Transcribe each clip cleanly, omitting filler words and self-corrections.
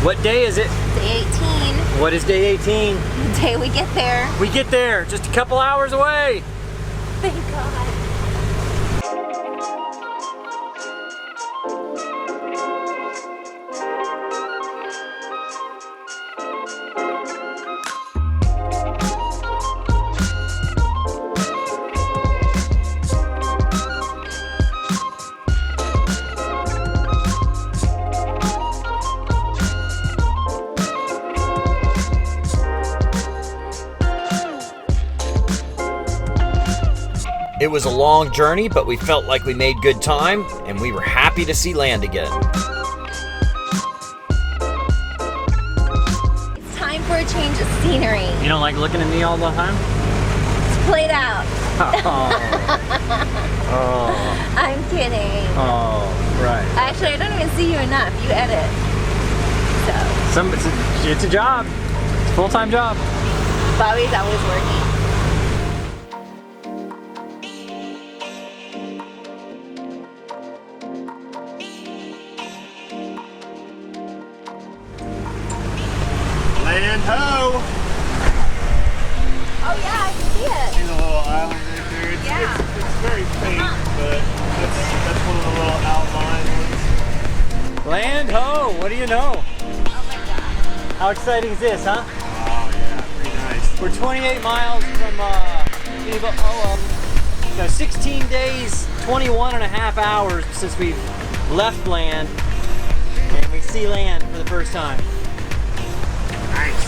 What day is it? Day 18. What is day 18? The day we get there. We get there, just a couple hours away. Thank God. It was a long journey, but we felt like we made good time, and we were happy to see land again. It's time for a change of scenery. You don't like looking at me all the time? It's played out. Oh. Oh. I'm kidding. Oh, right. Actually, I don't even see you enough. You edit. So. It's a job. It's a full-time job. Bobby's always working. Land ho! Oh yeah, I can see it. See the little island right there? It's very faint, but that's one of the little outline ones. Land ho! What do you know? Oh my God. How exciting is this, huh? Oh yeah, pretty nice. We're 28 miles from so 16 days, 21 and a half hours since we've left land, and we see land for the first time. Nice.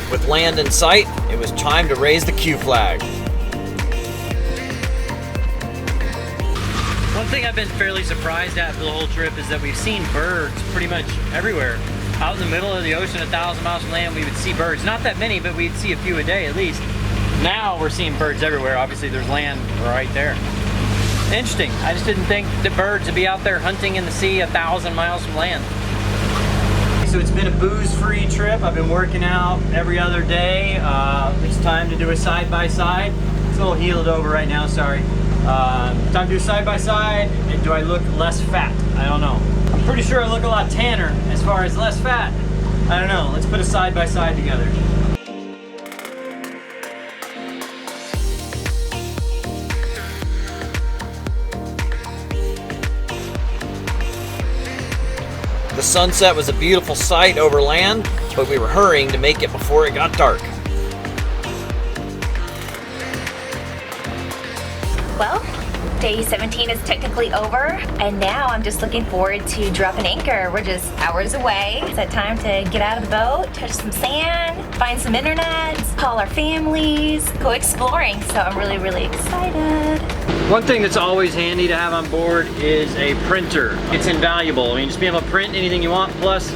With land in sight, it was time to raise the Q flag. One thing I've been fairly surprised at for the whole trip is that we've seen birds pretty much everywhere. Out in the middle of the ocean, 1,000 miles from land, we would see birds. Not that many, but we'd see a few a day at least. Now we're seeing birds everywhere. Obviously there's land right there. Interesting. I just didn't think the birds would be out there hunting in the sea 1,000 miles from land. So it's been a booze-free trip. I've been working out every other day. It's time to do a side-by-side. It's a little healed over right now, sorry. Time to do a side-by-side. And do I look less fat? I don't know. I'm pretty sure I look a lot tanner as far as less fat. I don't know. Let's put a side-by-side together. The sunset was a beautiful sight over land, but we were hurrying to make it before it got dark. Well, day 17 is technically over, and now I'm just looking forward to dropping anchor. We're just hours away. It's that time to get out of the boat, touch some sand, find some internet, call our families, go exploring. So I'm really, really excited. One thing that's always handy to have on board is a printer. It's invaluable. I mean, just being able to print anything you want. Plus,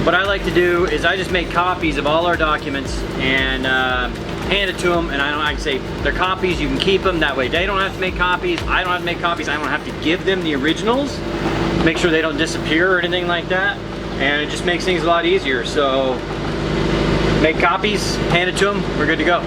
what I like to do is I just make copies of all our documents and hand it to them, and I can say they're copies, you can keep them. That way they don't have to make copies, I don't have to make copies, I don't have to give them the originals. Make sure they don't disappear or anything like that, and it just makes things a lot easier. So make copies, hand it to them, we're good to go.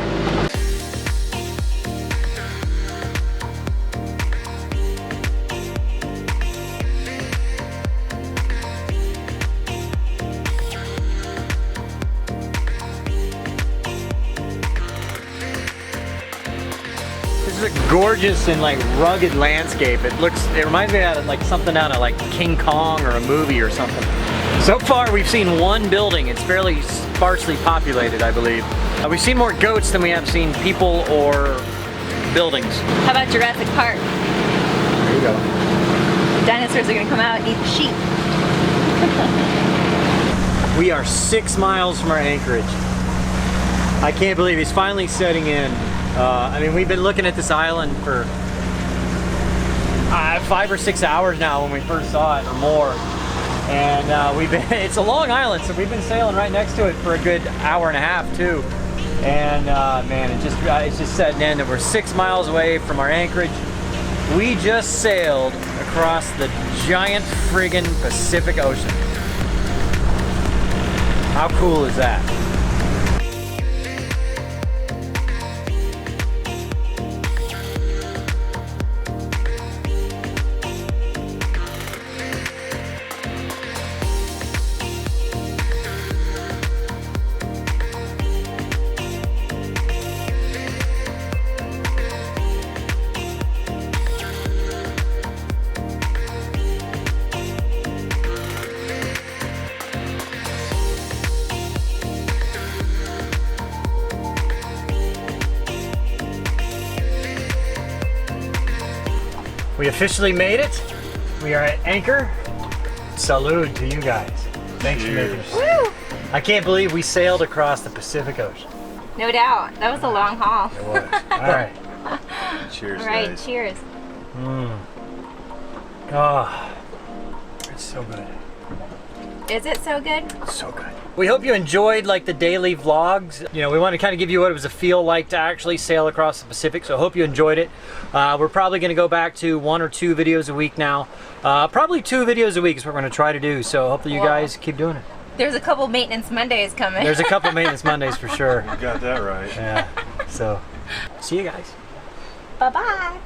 This is a gorgeous and like rugged landscape. It reminds me of like something out of like King Kong or a movie or something. So far we've seen one building. It's fairly sparsely populated, I believe. We've seen more goats than we have seen people or buildings. How about Jurassic Park? There you go. The dinosaurs are gonna come out and eat the sheep. We are 6 miles from our anchorage. I can't believe he's finally setting in. I mean, we've been looking at this island for 5 or 6 hours now when we first saw it, or more. And it's a long island, so we've been sailing right next to it for a good hour and a half too. And man, it's just setting in that we're 6 miles away from our anchorage. We just sailed across the giant friggin' Pacific Ocean. How cool is that? We officially made it. We are at anchor. Salute to you guys. Thanks for making it. Woo! I can't believe we sailed across the Pacific Ocean. No doubt. That was a long haul. It was. All right. Cheers, All right, guys. cheers. Oh, it's so good. Is it so good? So good. We hope you enjoyed like the daily vlogs. You know, we want to kind of give you what it was a feel like to actually sail across the Pacific. So I hope you enjoyed it. We're probably going to go back to 1 or 2 videos a week now. Probably 2 videos a week is what we're going to try to do. So hopefully you guys keep doing it. There's a couple maintenance Mondays coming. There's a couple maintenance Mondays for sure. You got that right. Yeah. So see you guys. Bye-bye.